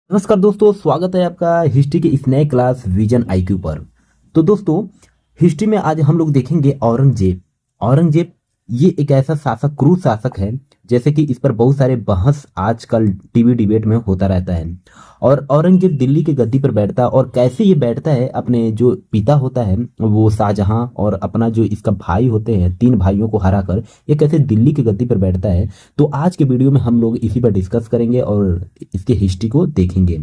नमस्कार दोस्तों, स्वागत है आपका हिस्ट्री के इस नए क्लास विजन आईक्यू पर। तो दोस्तों, हिस्ट्री में आज हम लोग देखेंगे औरंगजेब। औरंगजेब ये एक ऐसा शासक, क्रूर शासक है, जैसे कि इस पर बहुत सारे बहस आजकल टीवी डिबेट में होता रहता है। और औरंगजेब दिल्ली की गद्दी पर बैठता है, और कैसे ये बैठता है, अपने जो पिता होता है वो शाहजहां और अपना जो इसका भाई होते हैं, तीन भाइयों को हराकर ये कैसे दिल्ली की गद्दी पर बैठता है। तो आज के वीडियो में हम लोग इसी पर डिस्कस करेंगे और इसके हिस्ट्री को देखेंगे।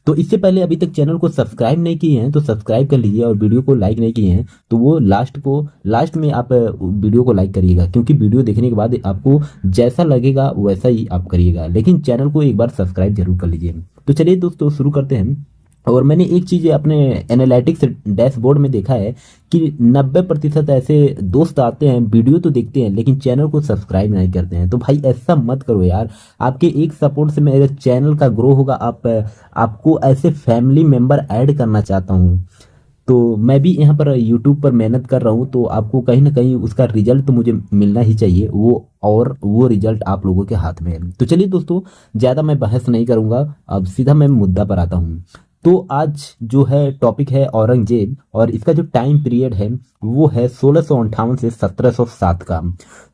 तो इससे पहले अभी तक चैनल को सब्सक्राइब नहीं किए हैं तो सब्सक्राइब कर लीजिए, और वीडियो को लाइक नहीं किए हैं तो वो लास्ट में आप वीडियो को लाइक करिएगा, क्योंकि वीडियो देखने के बाद आपको जैसा लगेगा वैसा ही आप करिएगा, लेकिन चैनल को एक बार सब्सक्राइब जरूर कर लीजिए। तो चलिए दोस्तों, शुरू करते हैं। और मैंने एक चीज़ अपने एनालिटिक्स डैशबोर्ड में देखा है कि 90% ऐसे दोस्त आते हैं, वीडियो तो देखते हैं लेकिन चैनल को सब्सक्राइब नहीं करते हैं। तो भाई ऐसा मत करो यार, आपके एक सपोर्ट से मेरे चैनल का ग्रो होगा। आपको ऐसे फैमिली मेंबर ऐड करना चाहता हूँ। तो मैं भी यहाँ पर यूट्यूब पर मेहनत कर रहा हूँ, तो आपको कहीं ना कहीं उसका रिजल्ट तो मुझे मिलना ही चाहिए, और वो रिजल्ट आप लोगों के हाथ में है। तो चलिए दोस्तों, ज़्यादा मैं बहस नहीं करूँगा, अब सीधा मैं मुद्दा पर आता हूँ। तो आज जो है टॉपिक है औरंगजेब, और इसका जो टाइम पीरियड है वो है 1658 से 1707 का।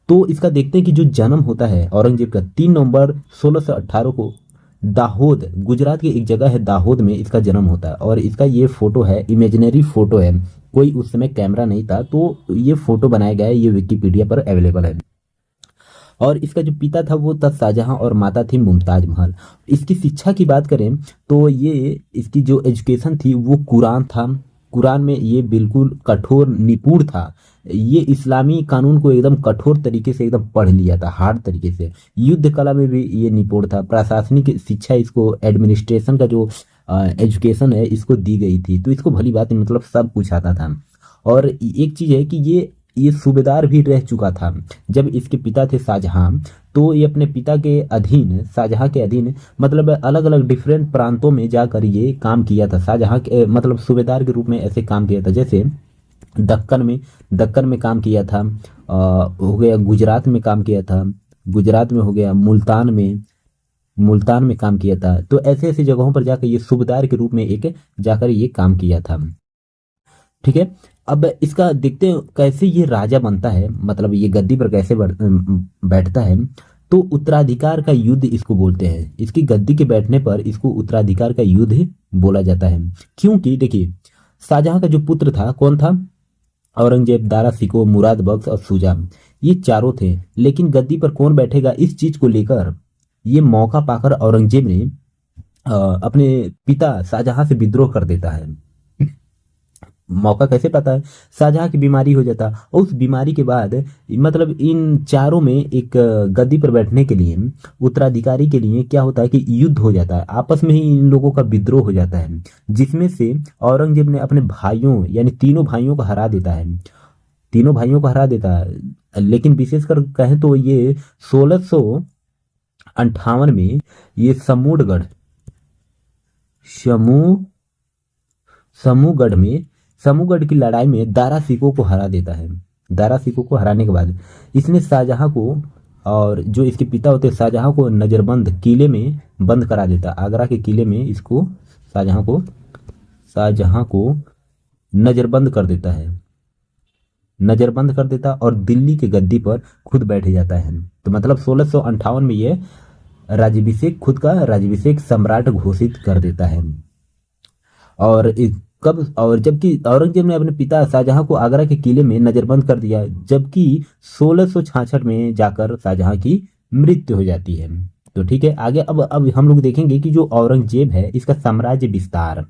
तो इसका देखते हैं कि जो जन्म होता है औरंगजेब का 3 नवंबर 1618 को दाहोद, गुजरात की एक जगह है दाहोद में इसका जन्म होता है। और इसका ये फोटो है, इमेजिनरी फोटो है, कोई उस समय कैमरा नहीं था, तो ये फोटो बनाया गया है, ये विकिपीडिया पर अवेलेबल है। और इसका जो पिता था वो था शाहजहां, और माता थी मुमताज महल। इसकी शिक्षा की बात करें तो ये इसकी जो एजुकेशन थी वो कुरान था। कुरान में ये बिल्कुल कठोर निपुण था। ये इस्लामी कानून को एकदम कठोर तरीके से एकदम पढ़ लिया था, हार्ड तरीके से। युद्ध कला में भी ये निपुण था। प्रशासनिक शिक्षा, इसको एडमिनिस्ट्रेशन का जो एजुकेशन है इसको दी गई थी। तो इसको भली बात नहीं, मतलब सब कुछ आता था। और एक चीज है कि ये सूबेदार भी रह चुका था जब इसके पिता थे शाहजहां। तो ये अपने पिता के अधीन, शाहजहां के अधीन, मतलब अलग अलग डिफरेंट प्रांतों में जाकर ये काम किया था। शाहजहां के मतलब सूबेदार के रूप में ऐसे काम किया था, जैसे दक्कन में काम किया था, हो गया गुजरात में काम किया था, गुजरात में हो गया, मुल्तान में काम किया था। तो ऐसे ऐसे जगहों पर जाकर ये सूबेदार के रूप में एक जाकर ये काम किया था। ठीक है। अब इसका देखते हैं कैसे ये राजा बनता है, मतलब ये गद्दी पर कैसे बैठता है। तो उत्तराधिकार का युद्ध इसको बोलते हैं। इसकी गद्दी के बैठने पर इसको उत्तराधिकार का युद्ध बोला जाता है। क्योंकि देखिए, शाहजहां का जो पुत्र था कौन था? औरंगजेब, दारा शिकोह, मुराद बख्श और शुजा, ये चारों थे। लेकिन गद्दी पर कौन बैठेगा, इस चीज को लेकर ये मौका पाकर औरंगजेब ने अपने पिता शाहजहां से विद्रोह कर देता है। मौका कैसे पाता है? शाहजहां की बीमारी हो जाता, और उस बीमारी के बाद मतलब इन चारों में एक गद्दी पर बैठने के लिए, उत्तराधिकारी के लिए क्या होता है कि युद्ध हो जाता है, आपस में ही इन लोगों का विद्रोह हो जाता है, जिसमें से औरंगजेब ने अपने भाइयों यानी तीनों भाइयों को हरा देता है। तीनों भाइयों को हरा देता है, लेकिन विशेषकर कहें तो ये 1658 में ये समूह समूहगढ़ में समूहगढ़ की लड़ाई में दारा सिकोह को हरा देता है। दारा सिकोह को हराने के बाद इसने शाहजहां को, और जो इसके पिता होते शाहजहां को, नजरबंद किले में बंद करा देता। आगरा के किले में इसको शाहजहां को नजरबंद कर देता है, नजरबंद कर देता, और दिल्ली के गद्दी पर खुद बैठ जाता है। तो मतलब 1658 में ये राज्याभिषेक, खुद का राज्याभिषेक सम्राट घोषित कर देता है। और कब, और जबकि औरंगजेब ने अपने पिता शाहजहां को आगरा के किले में नजरबंद कर दिया, जबकि 1666 में जाकर शाहजहां की मृत्यु हो जाती है। तो ठीक है, आगे अब हम लोग देखेंगे कि जो औरंगजेब है इसका साम्राज्य विस्तार,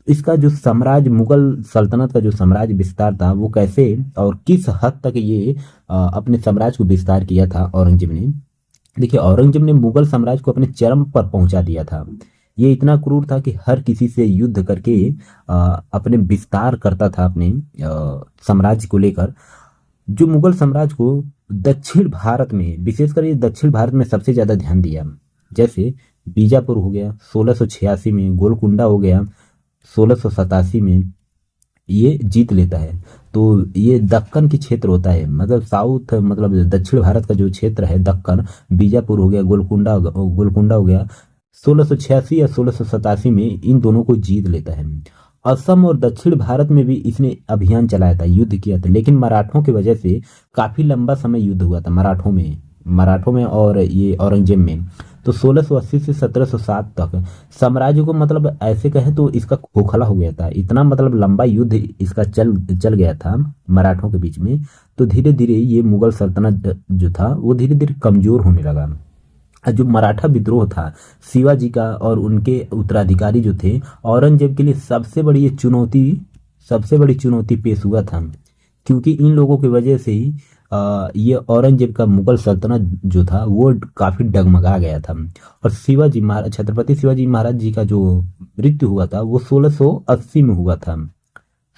इसका जो साम्राज्य, मुगल सल्तनत का जो साम्राज्य विस्तार था वो कैसे और किस हद तक ये अपने साम्राज्य को विस्तार किया था औरंगजेब ने। देखिए, औरंगजेब ने मुगल साम्राज्य को अपने चरम पर पहुंचा दिया था। ये इतना क्रूर था कि हर किसी से युद्ध करके अपने विस्तार करता था अपने साम्राज्य को लेकर। जो मुगल साम्राज्य को दक्षिण भारत में, विशेषकर ये दक्षिण भारत में सबसे ज्यादा ध्यान दिया, जैसे बीजापुर हो गया 1686 में, गोलकुंडा हो गया 1687 में, ये जीत लेता है। तो ये दक्कन की क्षेत्र होता है, मतलब साउथ, मतलब दक्षिण भारत का जो क्षेत्र है दक्कन, बीजापुर हो गया, गोलकुंडा हो गया, 1686 या 1687 में इन दोनों को जीत लेता है। असम और दक्षिण भारत में भी इसने अभियान चलाया था, युद्ध किया था, लेकिन मराठों की वजह से काफी लंबा समय युद्ध हुआ था मराठों में और ये औरंगजेब में। तो 1680 से 1707 तक साम्राज्य को मतलब ऐसे कहें तो इसका खोखला हो गया था, इतना मतलब लंबा युद्ध इसका चल चल गया था मराठों के बीच में। तो धीरे धीरे ये मुगल सल्तनत जो था वो धीरे धीरे कमजोर होने लगा। जो मराठा विद्रोह था शिवाजी का और उनके उत्तराधिकारी जो थे औरंगजेब के लिए सबसे बड़ी चुनौती पेश हुआ था, क्योंकि इन लोगों की वजह से ही ये औरंगजेब का मुगल सल्तनत जो था वो काफी डगमगा गया था। और छत्रपति शिवाजी महाराज जी का जो मृत्यु हुआ था वो 1680 में हुआ था।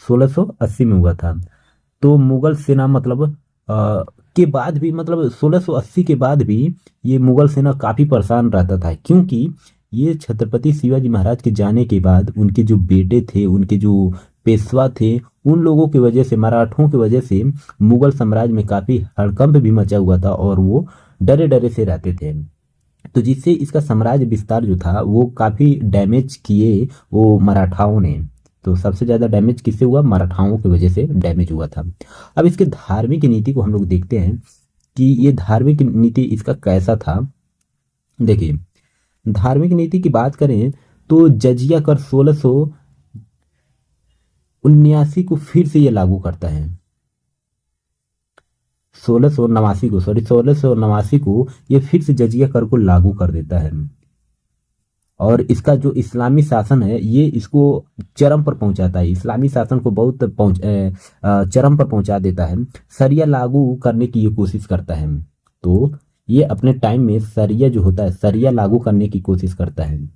1680 में हुआ था। तो मुगल सेना मतलब के बाद भी मतलब 1680 के बाद भी ये मुगल सेना काफी परेशान रहता था, क्योंकि ये छत्रपति शिवाजी महाराज के जाने के बाद उनके जो बेटे थे, उनके जो पेशवा थे, उन लोगों की वजह से, मराठों की वजह से मुगल साम्राज्य में काफी हड़कंप भी मचा हुआ था और वो डरे डरे से रहते थे। तो जिससे इसका साम्राज्य विस्तार जो था वो काफी डैमेज किए वो मराठाओं ने। तो सबसे ज्यादा डैमेज किससे हुआ? मराठाओं की वजह से डैमेज हुआ था। अब इसके धार्मिक नीति को हम लोग देखते हैं कि ये धार्मिक नीति इसका कैसा था। देखिए, धार्मिक नीति की बात करें तो जजिया कर 1679 को फिर से ये लागू करता है। 1689 को ये फिर से जजिया कर को लागू कर देता है। और इसका जो इस्लामी शासन है ये इसको चरम पर पहुंचाता है, इस्लामी शासन को बहुत चरम पर पहुंचा देता है। शरिया लागू करने की ये कोशिश करता है। तो ये अपने टाइम में शरिया जो होता है, शरिया लागू करने की कोशिश करता है,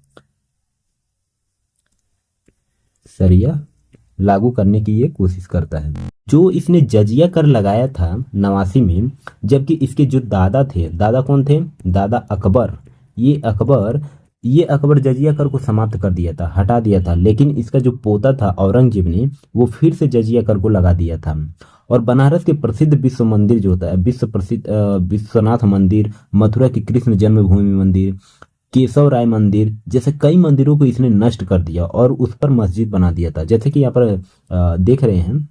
शरिया लागू करने की ये कोशिश करता है। जो इसने जजिया कर लगाया था 89 में, जबकि इसके जो दादा थे, दादा कौन थे? दादा अकबर। ये अकबर जजिया कर को समाप्त कर दिया था, हटा दिया था, लेकिन इसका जो पोता था औरंगजेब ने वो फिर से जजिया कर को लगा दिया था। और बनारस के प्रसिद्ध विश्व मंदिर जो होता है, विश्व प्रसिद्ध विश्वनाथ मंदिर, मथुरा की कृष्ण जन्मभूमि मंदिर, केशव राय मंदिर जैसे कई मंदिरों को इसने नष्ट कर दिया और उस पर मस्जिद बना दिया था। जैसे कि यहाँ पर देख रहे हैं,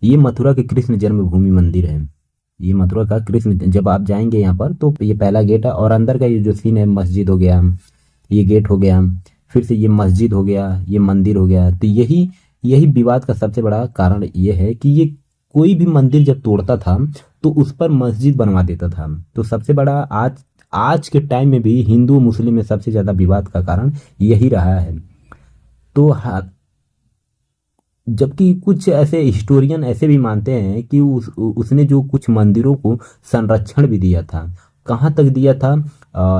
ये मथुरा के कृष्ण जन्मभूमि मंदिर है। ये मथुरा का कृष्ण, जब आप जाएंगे यहाँ पर तो ये पहला गेट है और अंदर का ये जो सीन है, मस्जिद हो गया, ये गेट हो गया, फिर से ये मस्जिद हो गया, ये मंदिर हो गया। तो यही विवाद का सबसे बड़ा कारण ये है कि ये कोई भी मंदिर जब तोड़ता था तो उस पर मस्जिद बनवा देता था। तो सबसे बड़ा आज के टाइम में भी हिंदू मुस्लिम में सबसे ज्यादा विवाद का कारण यही रहा है। तो जबकि कुछ ऐसे हिस्टोरियन ऐसे भी मानते हैं कि उसने जो कुछ मंदिरों को संरक्षण भी दिया था। कहाँ तक दिया था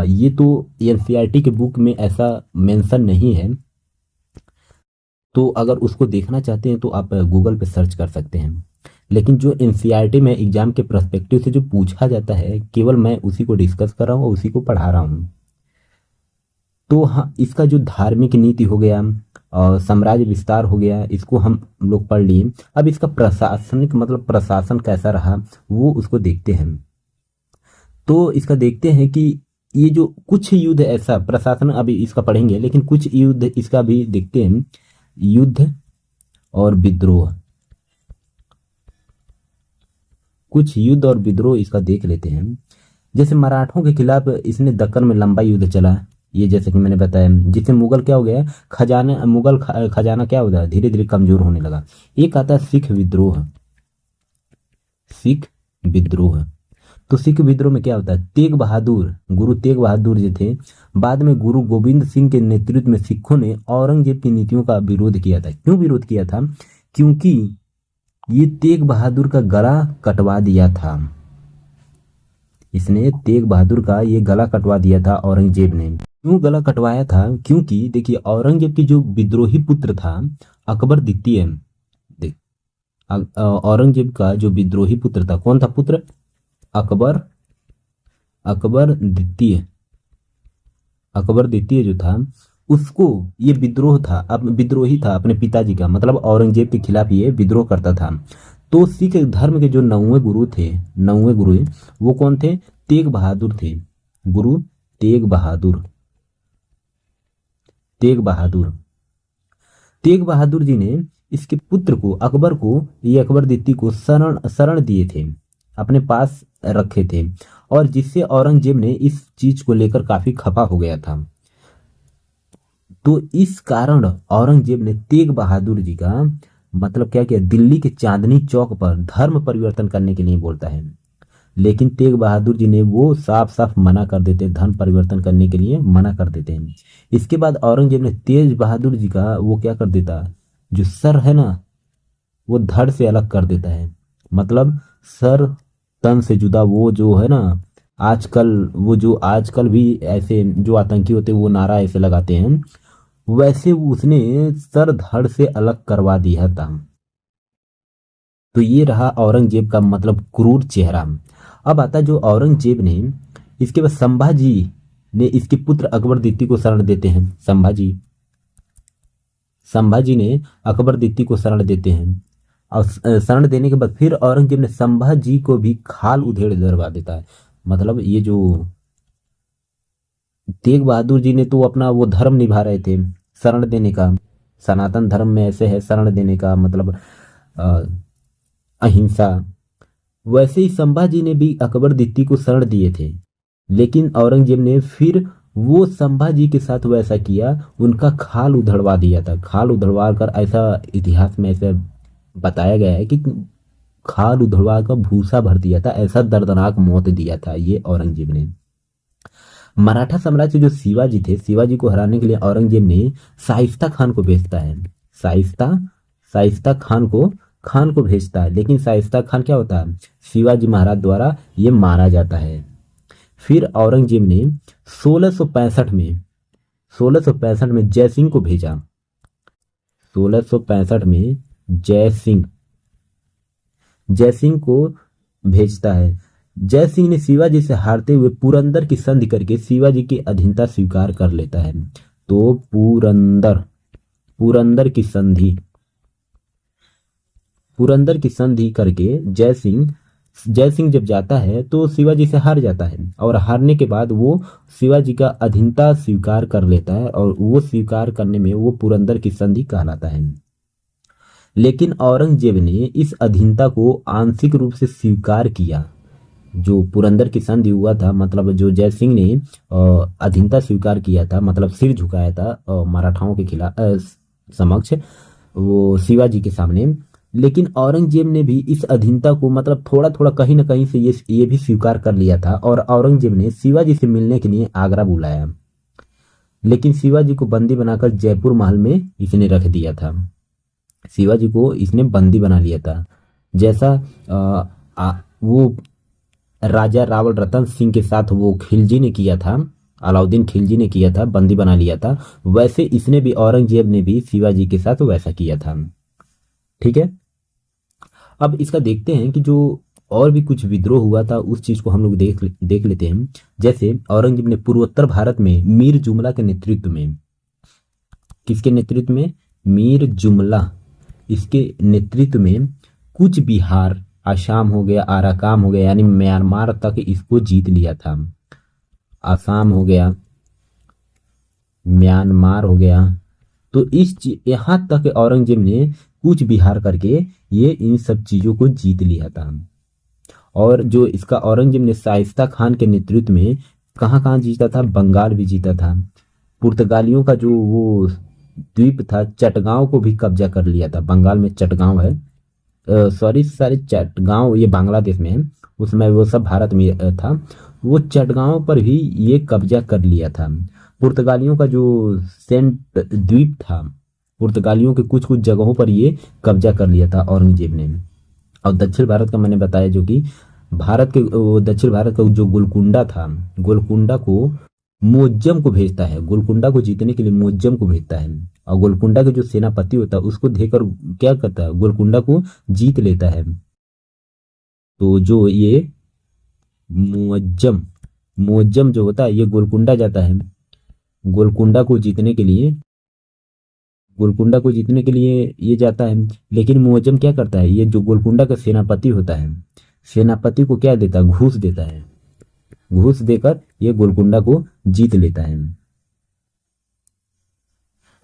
ये तो एनसीईआरटी के बुक में ऐसा मेंशन नहीं है। तो अगर उसको देखना चाहते हैं तो आप गूगल पे सर्च कर सकते हैं। लेकिन जो एनसीईआरटी में एग्जाम के पर्सपेक्टिव से जो पूछा जाता है, केवल मैं उसी को डिस्कस कर रहा हूँ और उसी को पढ़ा रहा हूँ। तो हाँ, इसका जो धार्मिक नीति हो गया और साम्राज्य विस्तार हो गया, इसको हम लोग पढ़ लिए। अब इसका प्रशासनिक मतलब प्रशासन कैसा रहा वो उसको देखते हैं। तो इसका देखते हैं कि ये जो कुछ युद्ध ऐसा प्रशासन अभी इसका पढ़ेंगे, लेकिन कुछ युद्ध इसका भी देखते हैं, युद्ध और विद्रोह, कुछ युद्ध और विद्रोह इसका देख लेते हैं। जैसे मराठों के खिलाफ इसने दक्कन में लंबा युद्ध चला, ये जैसे कि मैंने बताया, जिससे मुगल क्या हो गया, मुगल खजाना क्या हो गया, धीरे धीरे कमजोर होने लगा। एक आता है सिख विद्रोह। तो सिख विद्रोह में क्या होता है, गुरु तेग बहादुर जो थे, बाद में गुरु गोविंद सिंह के नेतृत्व में सिखों ने औरंगजेब की नीतियों का विरोध किया था। क्यों विरोध किया था? क्योंकि ये तेग बहादुर का गला कटवा दिया था। इसने तेग बहादुर का ये गला कटवा दिया था औरंगजेब ने। क्यों गला कटवाया था? क्योंकि देखिए, औरंगजेब की जो विद्रोही पुत्र था अकबर द्वितीय, औरंगजेब का जो विद्रोही पुत्र था, कौन था पुत्र? अकबर द्वितीय जो था, उसको ये विद्रोही था अपने पिताजी का, मतलब औरंगजेब के खिलाफ ये विद्रोह करता था। तो सिख धर्म के जो नौवें गुरु वो कौन थे? तेग बहादुर थे, गुरु तेग बहादुर। तेग बहादुर। तेग बहादुर जी ने इसके पुत्र को अकबर को, ये अकबरदीती को शरण शरण दिए थे, अपने पास रखे थे, और जिससे औरंगजेब ने इस चीज को लेकर काफी खफा हो गया था। तो इस कारण औरंगजेब ने तेग बहादुर जी का मतलब क्या किया, दिल्ली के चांदनी चौक पर धर्म परिवर्तन करने के लिए बोलता है। लेकिन तेग बहादुर जी ने वो साफ साफ मना कर देते हैं, धर्म परिवर्तन करने के लिए मना कर देते हैं। इसके बाद औरंगजेब ने तेज बहादुर जी का वो क्या कर देता, जो सर है ना वो धड़ से अलग कर देता है। मतलब सर तन से जुदा, वो जो है ना आजकल, वो जो आजकल भी ऐसे जो आतंकी होते हैं वो नारा ऐसे लगाते हैं, वैसे उसने सर धड़ से अलग करवा दिया था। तो ये रहा औरंगजेब का मतलब क्रूर चेहरा। अब आता जो औरंगजेब ने, इसके बाद संभाजी ने इसके पुत्र अकबरदीती को शरण देते हैं। संभाजी ने अकबरदीती को शरण देते हैं, और शरण देने के बाद फिर औरंगजेब ने संभाजी को भी खाल उधेड़ डरवा देता है। मतलब ये जो तेग बहादुर जी ने तो अपना वो धर्म निभा रहे थे शरण देने का, सनातन धर्म में ऐसे है शरण देने का मतलब अ, अहिंसा। वैसे ही संभाजी ने भी अकबरदीती को शरण दिए थे, लेकिन औरंगजेब ने फिर वो संभाजी के साथ वैसा किया, उनका खाल उधड़वा दिया था। खाल उधड़वा कर, ऐसा इतिहास में ऐसा बताया गया है कि खाल उधड़वा कर भूसा भर दिया था, ऐसा दर्दनाक मौत दिया था ये औरंगजेब ने। मराठा साम्राज्य जो शिवाजी थे, शिवाजी को हराने के लिए औरंगजेब ने शाइस्ता खान को भेजता है। शाइस्ता शाइस्ता खान को भेजता है, लेकिन शाइस्ता खान क्या होता है, शिवाजी महाराज द्वारा ये मारा जाता है। फिर औरंगजेब ने 1665 में जयसिंह को भेजा। 1665 में जयसिंह को भेजता है। जयसिंह ने शिवाजी से हारते हुए पुरंदर की संधि करके शिवाजी की अधीनता स्वीकार कर लेता है। तो पुरंदर की संधि करके जयसिंह जब जाता है तो शिवाजी से हार जाता है, और हारने के बाद वो शिवाजी का अधीनता स्वीकार कर लेता है, और वो स्वीकार करने में वो पुरंदर की संधि कहलाता है। लेकिन औरंगजेब ने इस अधीनता को आंशिक रूप से स्वीकार किया। जो पुरंदर की संधि हुआ था, मतलब जो जयसिंह ने अधीनता स्वीकार किया था, मतलब सिर झुकाया था मराठाओं के खिलाफ समक्ष, वो शिवाजी के सामने। लेकिन औरंगजेब ने भी इस अधीनता को मतलब थोड़ा थोड़ा कहीं ना कहीं से ये भी स्वीकार कर लिया था, और औरंगजेब ने शिवाजी से मिलने के लिए आगरा बुलाया। लेकिन शिवाजी को बंदी बनाकर जयपुर महल में इसने रख दिया था। शिवाजी को इसने बंदी बना लिया था, जैसा वो राजा रावल रतन सिंह के साथ वो खिलजी ने किया था, अलाउद्दीन खिलजी ने किया था, बंदी बना लिया था, वैसे इसने भी, औरंगजेब ने भी शिवाजी के साथ वैसा किया था। ठीक है, अब इसका देखते हैं कि जो और भी कुछ विद्रोह हुआ था उस चीज को हम लोग देख लेते हैं। जैसे औरंगजेब ने पूर्वोत्तर भारत में मीर जुमला के नेतृत्व में, किसके नेतृत्व में, मीर जुमला, इसके नेतृत्व में कूच बिहार, आसाम हो गया, आराकाम हो गया, यानी म्यांमार तक इसको जीत लिया था। आसाम हो गया, म्यांमार हो गया, तो यहां तक औरंगजेब ने कूच बिहार करके ये इन सब चीजों को जीत लिया था। और जो इसका औरंगजेब ने शाइस्ता खान के नेतृत्व में कहाँ कहाँ जीता था, बंगाल भी जीता था। पुर्तगालियों का जो वो द्वीप था चटगांव को भी कब्जा कर लिया था। बंगाल में चटगांव है, सॉरी सारे चटगांव ये बांग्लादेश में है, उसमें वो सब भारत में था। वो चटगांव पर भी ये कब्जा कर लिया था। पुर्तगालियों का जो सेंट द्वीप था, पुर्तगालियों के कुछ कुछ जगहों पर ये कब्जा कर लिया था औरंगजेब ने। और दक्षिण भारत का मैंने बताया, जो कि भारत के दक्षिण भारत का जो गोलकुंडा था, गोलकुंडा को मुअज्जम को भेजता है, गोलकुंडा को जीतने के लिए मुअज्जम को भेजता है, और गोलकुंडा के जो सेनापति होता है उसको देकर क्या करता है, गोलकुंडा को जीत लेता है। तो जो ये मुअज्जम मुअज्जम जो होता है ये गोलकुंडा जाता है, गोलकुंडा को जीतने के लिए, गोलकुंडा को जीतने के लिए ये जाता है। लेकिन मुअज्जम क्या करता है, ये जो गोलकुंडा का सेनापति होता है, सेनापति को क्या देता है, घूस देता है, घूस देकर ये गोलकुंडा को जीत लेता है।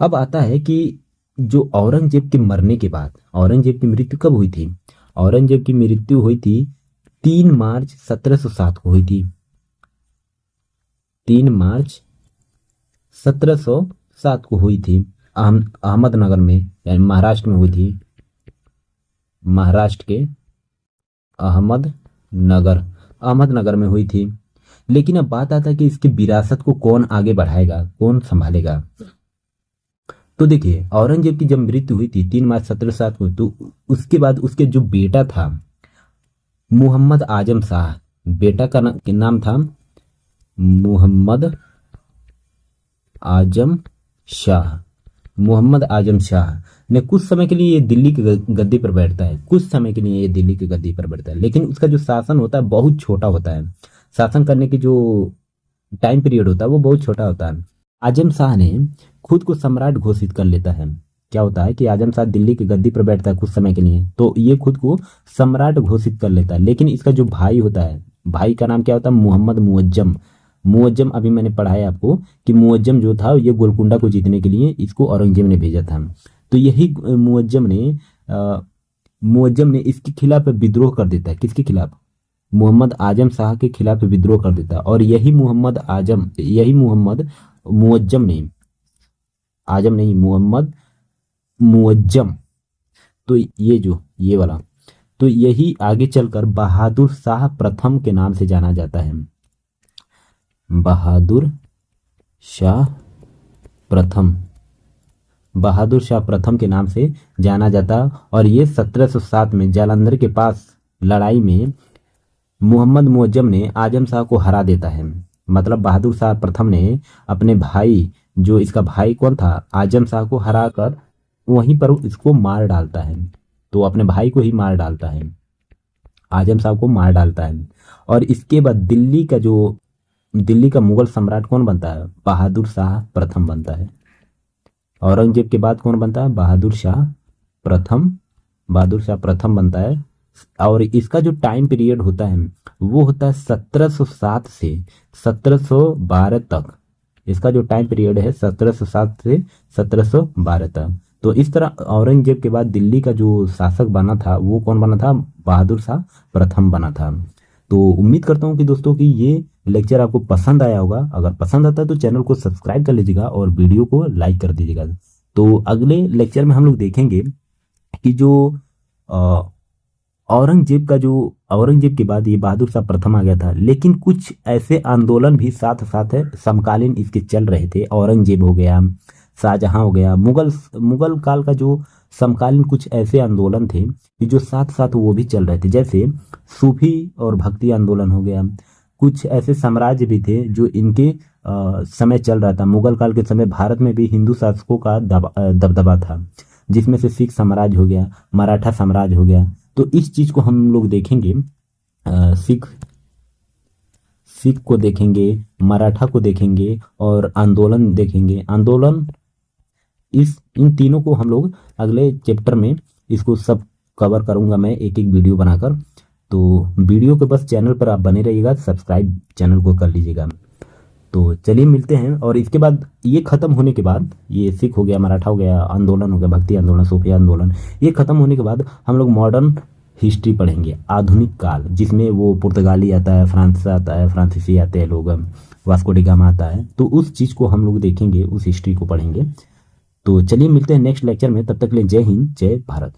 अब आता है कि जो औरंगजेब के मरने के बाद औरंगजेब की मृत्यु कब हुई थी? औरंगजेब की मृत्यु हुई थी 3 मार्च 1707 को हुई थी। 3 मार्च 1707 को हुई थी। अहमदनगर में, यानी महाराष्ट्र में हुई थी। महाराष्ट्र के अहमदनगर अहमदनगर में हुई थी। लेकिन अब बात आता है कि इसकी विरासत को कौन आगे बढ़ाएगा, कौन संभालेगा। तो देखिए, औरंगजेब की जब मृत्यु हुई थी 3 मार्च 1707 को, तो उसके बाद उसके जो बेटा था मोहम्मद आजम शाह, बेटा का नाम था मोहम्मद आजम शाह। मोहम्मद आजम शाह ने कुछ समय के लिए ये दिल्ली की गद्दी पर बैठता है। कुछ समय के लिए ये दिल्ली की गद्दी पर बैठता है, लेकिन उसका जो शासन होता है बहुत छोटा होता है। शासन करने की जो टाइम पीरियड होता है वो बहुत छोटा होता है। आजम शाह ने खुद को सम्राट घोषित कर लेता है। क्या होता है कि आजम शाह दिल्ली की गद्दी पर बैठता है कुछ समय के लिए, तो ये खुद को सम्राट घोषित कर लेता है। लेकिन इसका जो भाई होता है, भाई का नाम क्या होता है? मोहम्मद मुअज्जम। मुअज्जम, अभी मैंने पढ़ाया आपको कि मुअज्जम जो था ये गोलकुंडा को जीतने के लिए इसको औरंगजेब ने भेजा था। तो यही मुअज्जम ने इसके खिलाफ विद्रोह कर देता है। किसके खिलाफ? मोहम्मद आजम शाह के खिलाफ विद्रोह कर देता है। और यही मोहम्मद मुअज्जम ने, आजम नहीं, मोहम्मद मुअज्जम, तो ये वाला, तो यही आगे चलकर बहादुर शाह प्रथम के नाम से जाना जाता है। बहादुर शाह प्रथम, बहादुर शाह प्रथम के नाम से जाना जाता। और ये 1707 में जालंधर के पास लड़ाई में मोहम्मद मुअज्जम ने आजम शाह को हरा देता है। मतलब बहादुर शाह प्रथम ने अपने भाई, जो इसका भाई कौन था, आजम शाह को हरा कर वहीं पर इसको मार डालता है। तो अपने भाई को ही मार डालता है, आजम शाह को मार डालता है। और इसके बाद दिल्ली का मुगल सम्राट कौन बनता है? बहादुर शाह प्रथम बनता है। औरंगजेब के बाद कौन बनता है? बहादुर शाह प्रथम बनता है। और इसका जो टाइम पीरियड होता है वो होता है 1707 से 1712 तक। इसका जो टाइम पीरियड है 1707 से 1712 तक। तो इस तरह औरंगजेब के बाद दिल्ली का जो शासक बना था वो कौन बना था? बहादुर शाह प्रथम बना था। तो उम्मीद करता हूँ कि दोस्तों की ये लेक्चर आपको पसंद आया होगा। अगर पसंद आता है तो चैनल को सब्सक्राइब कर लीजिएगा और वीडियो को लाइक कर दीजिएगा। तो अगले लेक्चर में हम लोग देखेंगे कि जो औरंगजेब के बाद ये बहादुर शाह प्रथम आ गया था, लेकिन कुछ ऐसे आंदोलन भी साथ साथ है समकालीन इसके चल रहे थे। औरंगजेब हो गया, शाहजहां हो गया, मुगल काल का जो समकालीन कुछ ऐसे आंदोलन थे कि जो साथ साथ वो भी चल रहे थे। जैसे सूफी और भक्ति आंदोलन हो गया। कुछ ऐसे साम्राज्य भी थे जो इनके समय चल रहा था। मुगल काल के समय भारत में भी हिंदू शासकों का दबदबा था, जिसमें से सिख साम्राज्य हो गया, मराठा साम्राज्य हो गया। तो इस चीज को हम लोग देखेंगे। सिख को देखेंगे, मराठा को देखेंगे और आंदोलन देखेंगे। इन तीनों को हम लोग अगले चैप्टर में इसको सब कवर करूंगा मैं एक एक वीडियो बनाकर। तो वीडियो के बस चैनल पर आप बने रहिएगा, सब्सक्राइब चैनल को कर लीजिएगा। तो चलिए मिलते हैं। और इसके बाद ये खत्म होने के बाद, ये सिख हो गया, मराठा हो गया, आंदोलन हो गया, भक्ति आंदोलन, सूफी आंदोलन, ये खत्म होने के बाद हम लोग मॉडर्न हिस्ट्री पढ़ेंगे, आधुनिक काल, जिसमें वो पुर्तगाली आता है, फ्रांस आता है, फ्रांसीसी आते हैं लोग, वास्को डी गामा आता है। तो उस चीज़ को हम लोग देखेंगे, उस हिस्ट्री को पढ़ेंगे। तो चलिए मिलते हैं नेक्स्ट लेक्चर में। तब तक के लिए जय हिंद, जय भारत।